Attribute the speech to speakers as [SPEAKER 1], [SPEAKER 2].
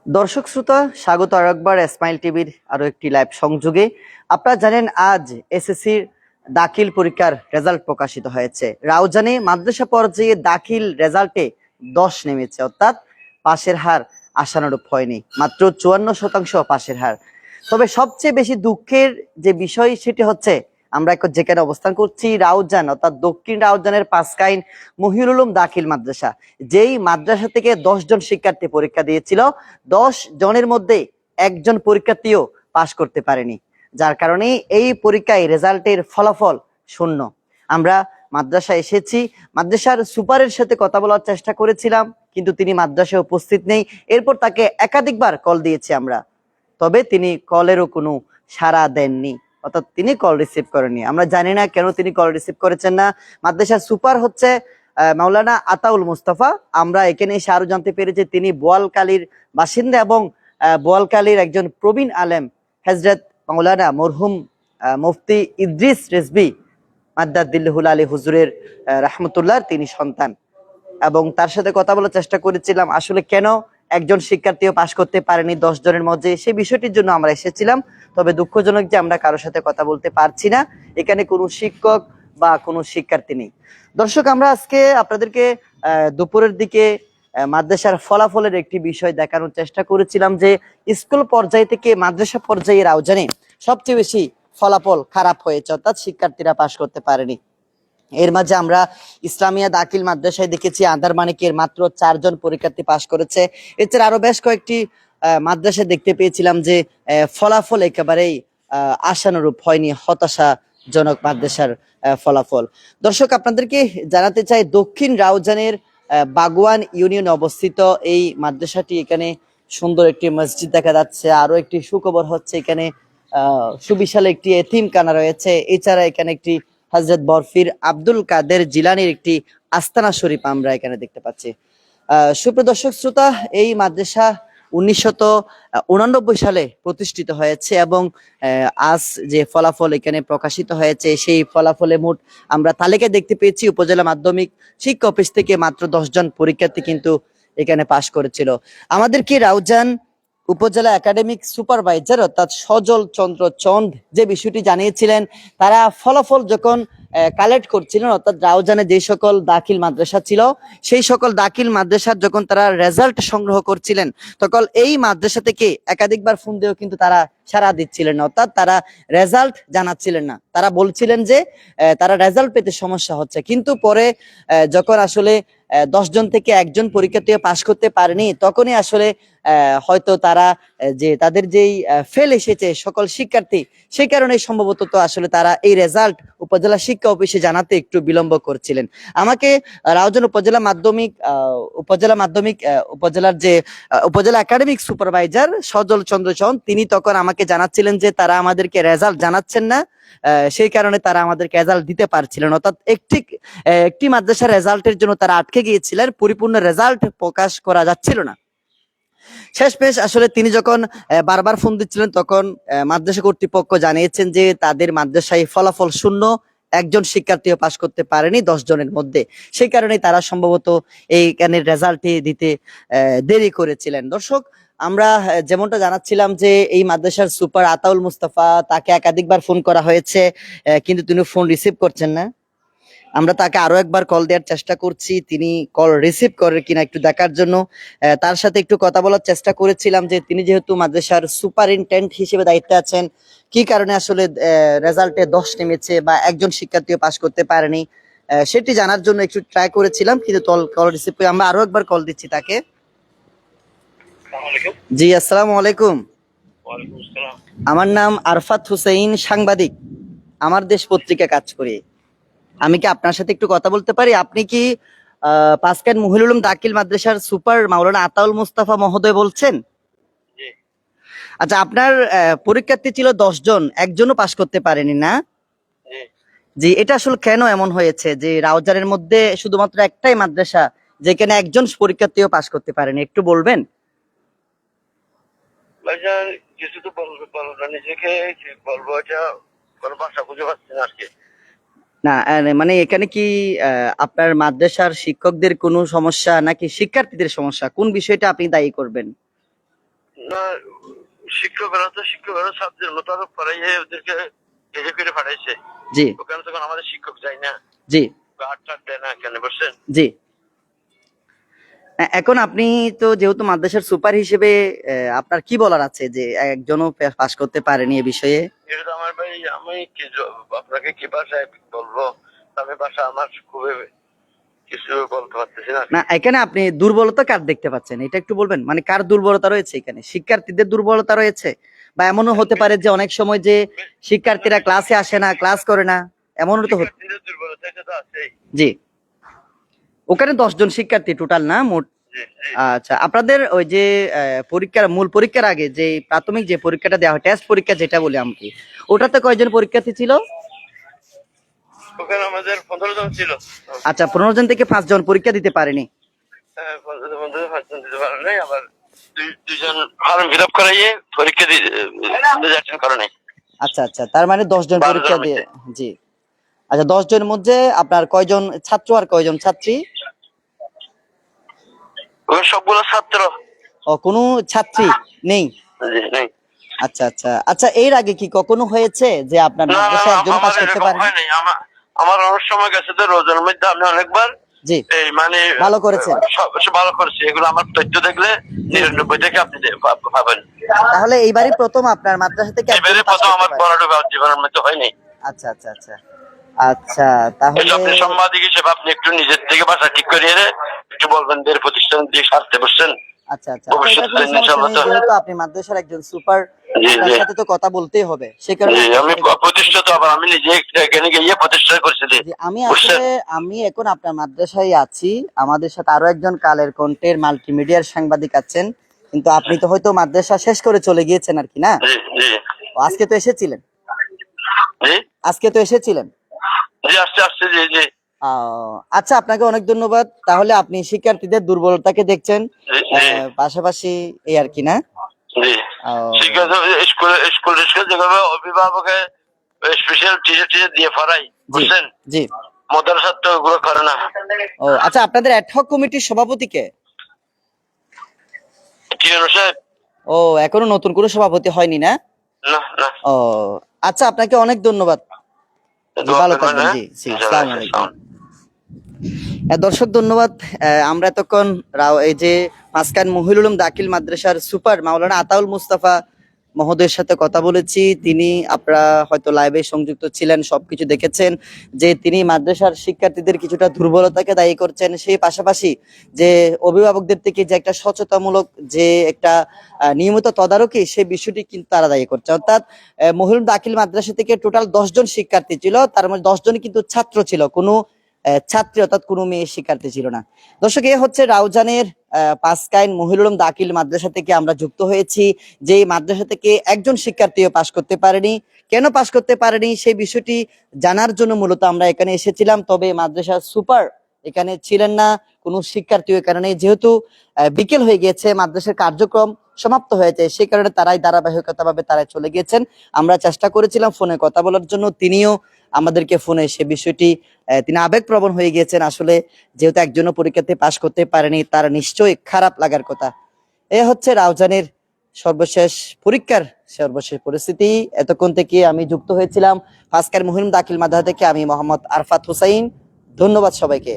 [SPEAKER 1] দর্শক শ্রোতা, স্বাগত আরেকবার স্মাইল টিভির আরো একটি লাইভ সংযোগে। আপনারা জানেন আজ এসএসসির দাখিল পরীক্ষার রেজাল্ট প্রকাশিত হয়েছে। রাউজানে মাদ্রাসা পর্যায়ে দাখিল রেজাল্টে 10 নেমেছে, অর্থাৎ পাশের হার আশানুরূপ হয়নি, মাত্র 54% পাশের হার। তবে সবচেয়ে বেশি দুঃখের যে বিষয় সেটি হচ্ছে আমরা এখন যেখানে অবস্থান করছি রাউজান, অর্থাৎ দক্ষিণ রাউজানের পাঁচকাইন মহিউল উলুম দাখিল মাদ্রাসা, যেই মাদ্রাসা থেকে 10 জন শিক্ষার্থী পরীক্ষা দিয়েছিল, 10 জনের মধ্যে একজন পরীক্ষার্থীও পাশ করতে পারেনি, যার কারণে এই পরীক্ষায় রেজাল্টের ফলাফল শূন্য। আমরা মাদ্রাসা এসেছি, মাদ্রাসার সুপারের সাথে কথা বলার চেষ্টা করেছিলাম, কিন্তু তিনি মাদ্রাসায় উপস্থিত নেই। এরপর তাকে একাধিকবার কল দিয়েছি আমরা, তবে তিনি কলেরও কোনো সাড়া দেননি, অর্থাৎ তিনি কল রিসিভ করেননি। আমরা জানি না কেন তিনি কল রিসিভ করেছেন না। মাদ্রাসার সুপার হচ্ছে মাওলানা আতাউল মুস্তাফা। আমরা এখানে এসে আরো জানতে পেরেছি তিনি বোয়ালকালীর বাসিন্দা এবং বোয়ালকালীর একজন প্রবীণ আলেম হযরত মাওলানা মরহুম মুফতি ইদ্রিস রেজভী মাদ্দাদিল্লাহুল আলী হুজুরের রাহমাতুল্লাহ তিনি সন্তান, এবং তার সাথে কথা বলার চেষ্টা করেছিলাম আসলে কেন একজন শিক্ষার্থীও পাশ করতে পারেনি 10 জনের মধ্যে, সেই বিষয়টির জন্য আমরা এসেছিলাম। তবে দুঃখজনক যে আমরা কারোর সাথে কথা বলতে পারছি না, এখানে কোনো শিক্ষক বা কোনো শিক্ষার্থী নেই। দর্শক, আমরা আজকে আপনাদেরকে দুপুরের দিকে মাদ্রাসার ফলাফলের একটি বিষয় দেখানোর চেষ্টা করেছিলাম যে স্কুল পর্যায় থেকে মাদ্রাসা পর্যায়ে রাউজানে সবচেয়ে বেশি ফলাফল খারাপ হয়েছে, অর্থাৎ শিক্ষার্থীরা পাশ করতে পারেনি। এর মাঝে আমরা ইসলামিয়া দাখিল মাদ্রাসায় দেখেছি আন্দারমানিকের মাত্র 4 জন পরীক্ষার্থী পাশ করেছে। এছাড়া আরো বেশ কয়েকটি মাদ্রাসায় দেখতে পেয়েছিলাম যে ফলাফল একেবারেই আশানুরূপ হয়নি, হতাশাজনক মাদ্রাসার ফলাফল। দর্শক, আপনাদেরকে জানাতে চাই দক্ষিণ রাউজানের বাগওয়ান ইউনিয়নে অবস্থিত এই মাদ্রাসাটি, এখানে সুন্দর একটি মসজিদ দেখা যাচ্ছে। আরো একটি সুখবর হচ্ছে এখানে সুবিশাল একটি এতিমখানা রয়েছে। এছাড়া এখানে একটি হযরত বরফির আব্দুল কাদের জিলানির একটি আস্তানা শরীফ আমরা এখানে দেখতে পাচ্ছি। সুপ্রিয় দর্শক শ্রোতা, এই মাদ্রাসা 1989 সালে প্রতিষ্ঠিত হয়েছে এবং আজ যে ফলাফল এখানে প্রকাশিত হয়েছে সেই ফলাফলে মোট আমরা তালিকায় দেখতে পেয়েছি উপজেলা মাধ্যমিক শিক্ষা অফিস থেকে মাত্র 10 জন পরীক্ষার্থী কিন্তু এখানে পাশ করেছিল। আমাদেরকে রাউজান উপজেলা একাডেমিক সুপারভাইজার অর্থাৎ সজল চন্দ্র চন্দ যে বিষয়টি জানিয়েছিলেন, তারা ফলাফল যখন কালেক্ট করছিলেন, অর্থাৎ রাউজানে যে সকল দাখিল মাদ্রাসা ছিল সেই সকল দাখিল মাদ্রাসার যখন তারা রেজাল্ট সংগ্রহ করছিলেন, তখন এই মাদ্রাসা থেকে একাধিকবার ফোন দিয়েও কিন্তু তারা সাড়া দিচ্ছিলেন না, অর্থাৎ তারা রেজাল্ট জানাচ্ছিলেন না। তারা বলছিলেন যে তারা রেজাল্ট পেতে সমস্যা হচ্ছে, কিন্তু পরে যখন আসলে 10 জন থেকে একজন পরীক্ষার্থী পাশ করতে পারেনি, তখনই আসলে হয়তো তারা যে তাদের যেই ফেল এসেছে সকল শিক্ষার্থী, সেই কারণে সম্ভবত তো আসলে তারা এই রেজাল্ট উপজেলা শিক্ষা অফিসে জানাতে একটু বিলম্ব করছিলেন। আমাকে রাউজান উপজেলার যে উপজেলা একাডেমিক সুপারভাইজার সজল চন্দ্র চন্দ, তিনি তখন আমাকে জানাচ্ছিলেন যে তারা আমাদেরকে রেজাল্ট জানাচ্ছেন না, সেই কারণে তারা আমাদেরকে রেজাল্ট দিতে পারছিলেন, অর্থাৎ একটি মাদ্রাসার রেজাল্টের জন্য তারা আটকে গিয়েছিলেন, পরিপূর্ণ রেজাল্ট প্রকাশ করা যাচ্ছিল না। শেষমেশ আসলে তিনি যখন বারবার ফোন দিচ্ছিলেন, তখন মাদ্রাসা কর্তৃপক্ষ জানিয়েছেন যে তাদের মাদ্রাসায় ফলাফল শূন্য, একজন শিক্ষার্থীও পাশ করতে পারেনি 10 জনের মধ্যে, সেই কারণে তারা সম্ভবত এইখানে রেজাল্টটি দিতে দেরি করেছিলেন। দর্শক, আমরা যেমনটা জানাচ্ছিলাম যে এই মাদ্রাসার সুপার আতাউল মুস্তাফা, তাকে একাধিকবার ফোন করা হয়েছে, কিন্তু তিনি ফোন রিসিভ করছেন না। আমরা তাকে আরো একবার কল দেওয়ার চেষ্টা করছি, তিনি কল রিসিভ করে কিনা একটু দেখার জন্য তার সাথে একটু কথা বলার চেষ্টা করেছিলাম যে তিনি যেহেতু মাদ্রাসার সুপারিনটেন্ডেন্ট হিসেবে দায়িত্বে আছেন, কি কারণে আসলে রেজাল্টে 10 নেমেছে বা একজন শিক্ষার্থীও পাশ করতে পারেনি সেটি জানার জন্য একটু ট্রাই করেছিলাম, কিন্তু কল রিসিভ করে আমরা আরো একবার কল দিচ্ছি তাকে। জি, আসসালামু আলাইকুম। আমার নাম আরফাত হুসাইন, সাংবাদিক, আমার দেশ পত্রিকা কাজ করি। আমি কি আপনার সাথে একটু কথা বলতে পারি? আপনি কি পাঁচকাইন মহিউল উলুম দাখিল মাদ্রাসার সুপার মাওলানা আতাউল মুস্তাফা মহোদয় বলছেন? আচ্ছা, আপনার পরীক্ষার্থী ছিল 10 জন, একজনও পাশ করতে পারেনি না? জি, এটা আসলে কেন এমন হয়েছে যে রাউজানের মধ্যে শুধুমাত্র একটাই মাদ্রাসা যেখানে একজন পরীক্ষার্থীও পাশ করতে পারেনি, একটু বলবেন?
[SPEAKER 2] কিছু তো বলবো নিজেকে, বলবো এটা কোনো ভাষা খুঁজে পাচ্ছি না আজকে।
[SPEAKER 1] না, মানে এখানে কি আপনার মাদ্রাসার শিক্ষকদের কোনো সমস্যা নাকি শিক্ষার্থীদের সমস্যা, কোন বিষয়টা আপনি দায়ী করবেন?
[SPEAKER 2] না, শিক্ষকরা ছাত্রের মোতাবেক পড়াইয়ে ওদেরকে এজে করে পাঠাইছে।
[SPEAKER 1] জি
[SPEAKER 2] ওখানে তখন আমাদের শিক্ষক যায় না,
[SPEAKER 1] জি
[SPEAKER 2] গার্ড টার্ড দেয় না, কেন বলছেন?
[SPEAKER 1] জি। এখন আপনি তো যেহেতু মাদ্রাসার সুপার হিসেবে আপনার কি বলার আছে যে একজনও পাশ করতে পারেনি এ বিষয়ে?
[SPEAKER 2] এটা তো আমার ভাই, আমি কি আপনাকে কি ভাষায় বলবো? আমি ভাষা আমার খুবই কিছু বলতে পারতেছি না।
[SPEAKER 1] না, এখানে আপনি দুর্বলতা কার দেখতে পাচ্ছেন এটা একটু বলবেন, মানে কার দুর্বলতা রয়েছে এখানে? শিক্ষার্থীদের দুর্বলতা রয়েছে, বা এমনও হতে পারে যে অনেক সময় যে শিক্ষার্থীরা ক্লাসে আসে না, ক্লাস করে না, এমনও তো
[SPEAKER 2] শিক্ষার্থীদের দুর্বলতা এটা তো আছেই।
[SPEAKER 1] জি। ওখানে 10 জন শিক্ষার্থী টোটাল না মোট?
[SPEAKER 2] জি জি।
[SPEAKER 1] আচ্ছা, আপনাদের ওই যে পরীক্ষার মূল পরীক্ষার আগে যে প্রাথমিক যে পরীক্ষাটা দেওয়া হয়, টেস্ট পরীক্ষা যেটা বলি আমি, ওটাতে কয়জন পরীক্ষার্থী ছিল?
[SPEAKER 2] ওখানে আমাদের 15 জন ছিল।
[SPEAKER 1] আচ্ছা, 15 জন থেকে 5 জন পরীক্ষা দিতে পারেনি।
[SPEAKER 2] হ্যাঁ, 15 5 জন দিতে পারে নাই, আবার দুইজন ফর্ম ফিল আপ করাইয়ে পরীক্ষা অ্যাটেন্ড করে নাই।
[SPEAKER 1] আচ্ছা আচ্ছা, তার মানে 10 জন
[SPEAKER 2] 12
[SPEAKER 1] পরীক্ষা
[SPEAKER 2] জনের
[SPEAKER 1] দিয়ে।
[SPEAKER 2] মধ্যে।
[SPEAKER 1] জি। আচ্ছা, 10 জনের মধ্যে আপনার কয়জন ছাত্র আর কয়জন ছাত্রী?
[SPEAKER 2] ওখানে সবগুলো ছাত্র।
[SPEAKER 1] ও, কোনো ছাত্রী নেই?
[SPEAKER 2] জি, নেই।
[SPEAKER 1] আচ্ছা আচ্ছা আচ্ছা, এর আগে কি কখনো হয়েছে যে আপনার
[SPEAKER 2] না না
[SPEAKER 1] মাদ্রাসা
[SPEAKER 2] না,
[SPEAKER 1] একজন
[SPEAKER 2] আমার
[SPEAKER 1] পাশ করতে
[SPEAKER 2] এরকম
[SPEAKER 1] পারেনি?
[SPEAKER 2] হয় নাই। আমার অনেক সময় গেছে তো রোজার মধ্যে, আমি অনেকবার
[SPEAKER 1] জি,
[SPEAKER 2] এই মানে
[SPEAKER 1] ভালো করেছেন।
[SPEAKER 2] সব ভালো করছি। এগুলো আমার তথ্য দেখলে
[SPEAKER 1] জি, জি।
[SPEAKER 2] 99 থেকে আপনি পাবেন।
[SPEAKER 1] তাহলে এইবারই প্রথম আপনার মাদ্রাসা থেকে একজন
[SPEAKER 2] এবারে
[SPEAKER 1] পাশ
[SPEAKER 2] প্রথম
[SPEAKER 1] করতে
[SPEAKER 2] আমার
[SPEAKER 1] পারে?
[SPEAKER 2] পড়াটা জীবনের মধ্যে হয়নি।
[SPEAKER 1] আচ্ছা আচ্ছা আচ্ছা আচ্ছা,
[SPEAKER 2] এটা
[SPEAKER 1] তাহলে
[SPEAKER 2] আপনি সাংবাদিক হিসেবে আপনি একটু নিজের থেকে ভাষা ঠিক করিয়ে একটু বলবেন যে প্রতিষ্ঠান দিয়ে সারতে বসছেন।
[SPEAKER 1] আচ্ছা আচ্ছা আচ্ছা, এটা
[SPEAKER 2] ভবিষ্যতে
[SPEAKER 1] কোনো সমস্যা
[SPEAKER 2] ইনশাআল্লাহ
[SPEAKER 1] নেই,
[SPEAKER 2] তো।
[SPEAKER 1] যেহেতু আপনি মাদ্রাসার একজন সুপার,
[SPEAKER 2] জি
[SPEAKER 1] আপনার
[SPEAKER 2] জি
[SPEAKER 1] সাথে তো কথা বলতেই হবে, সে কারণে
[SPEAKER 2] জি,
[SPEAKER 1] আপনার
[SPEAKER 2] আমি
[SPEAKER 1] সাথে কথা
[SPEAKER 2] প্রতিষ্ঠিত,
[SPEAKER 1] বলছি।
[SPEAKER 2] আবার আমি নিজে এখানে গিয়ে প্রতিষ্ঠা করছি।
[SPEAKER 1] জি, আমি
[SPEAKER 2] বুঝছেন?
[SPEAKER 1] আসলে আমি এখন আপনার মাদ্রাসায় আছি। আমাদের সাথে আরো একজন কালের কণ্ঠের মাল্টিমিডিয়ার সাংবাদিক আছেন, কিন্তু আপনি তো হয়তো মাদ্রাসা শেষ করে চলে গিয়েছেন আর কি, না?
[SPEAKER 2] জি জি
[SPEAKER 1] ও, আজকে তো এসেছিলেন?
[SPEAKER 2] জি
[SPEAKER 1] আজকে তো এসেছিলেন?
[SPEAKER 2] জি, আসছে আসছে, জি জি
[SPEAKER 1] আচ্ছা, আপনাকে অনেক ধন্যবাদ। তাহলে আপনি শিক্ষার্থীদের দুর্বলতাকে দেখছেন,
[SPEAKER 2] জি জি
[SPEAKER 1] পাশাপাশি এই আর কি, না?
[SPEAKER 2] জি। ঠিক
[SPEAKER 1] আহ,
[SPEAKER 2] আছে, স্কুল যেভাবে অভিভাবকে স্পেশাল টিচার টিচার দিয়ে পড়াই,
[SPEAKER 1] জি
[SPEAKER 2] বুঝছেন?
[SPEAKER 1] জি।
[SPEAKER 2] মাদ্রাসা তো ওগুলো করে না।
[SPEAKER 1] ও আচ্ছা, আপনাদের অ্যাডহক কমিটির সভাপতি কে?
[SPEAKER 2] কি হলো সাহেব?
[SPEAKER 1] ও, এখনো নতুন কোনো সভাপতি হয়নি, না?
[SPEAKER 2] না না,
[SPEAKER 1] ও আচ্ছা, আপনাকে অনেক ধন্যবাদ। জি,
[SPEAKER 2] দোয়া
[SPEAKER 1] ভালো
[SPEAKER 2] করবেন।
[SPEAKER 1] থাকবেন।
[SPEAKER 2] হ্যাঁ,
[SPEAKER 1] জি জি,
[SPEAKER 2] ইনশাআল্লাহ।
[SPEAKER 1] আসসালামু আলাইকুম। দর্শক ধন্যবাদ। আমরা এতক্ষণ এই যে মাসকান মহিউল উলুম দাখিল মাদ্রাসার সুপার মাওলানা আতাউল মুস্তাফা মহোদয়ের সাথে কথা বলেছি। তিনি, আপনারা হয়তো লাইভে সংযুক্ত ছিলেন, সবকিছু দেখেছেন যে তিনি মাদ্রাসার শিক্ষার্থীদের কিছুটা দুর্বলতাকে দায়ী করছেন, সেই পাশাপাশি যে অভিভাবকদের থেকে যে একটা সচেতনমূলক যে একটা নিয়মিত তদারকি, সেই বিষয়টি কিন্তু তারা দায়ী করছে। অর্থাৎ মহিউল উলুম দাখিল মাদ্রাসা থেকে টোটাল 10 জন শিক্ষার্থী ছিল, তার মধ্যে 10 জনই কিন্তু ছাত্র ছিল, কোনো ছাত্রী অর্থাৎ কোনো মেয়ে শিক্ষার্থী ছিল না। দর্শক, এ হচ্ছে রাউজানের পাঁচকাইন মহিউল উলুম দাখিল মাদ্রাসা থেকে আমরা যুক্ত হয়েছি, যে এই মাদ্রাসা থেকে একজন শিক্ষার্থীও পাশ করতে পারেনি। কেন পাশ করতে পারেনি সেই বিষয়টি জানার জন্য মূলত আমরা এখানে এসেছিলাম। তবে মাদ্রাসার সুপার এখানে ছিলেন না, কোনো শিক্ষার্থীও এখানে নেই, যেহেতু বিকেল হয়ে গিয়েছে, মাদ্রাসার কার্যক্রম সমাপ্ত হয়েছে, সেই কারণে তারাই ধারাবাহিকতা ভাবে তারাই চলে গিয়েছেন। আমরা চেষ্টা করেছিলাম ফোনে কথা বলার জন্য, তিনিও আমাদেরকে ফোনে সে বিষয়টি তিনি আবেগপ্রবণ হয়ে গিয়েছেন। আসলে যেহেতু একজনও পরীক্ষাতে পাশ করতে পারেনি, তার নিশ্চয়ই খারাপ লাগার কথা। এ হচ্ছে রাউজানের সর্বশেষ পরীক্ষার সর্বশেষ পরিস্থিতি। এতক্ষণ থেকে আমি যুক্ত হয়েছিলাম পাঁচকাইন মহিউল উলুম দাখিল মাদ্রাসা থেকে, আমি মোহাম্মদ আরফাত হুসাইন। ধন্যবাদ সবাইকে।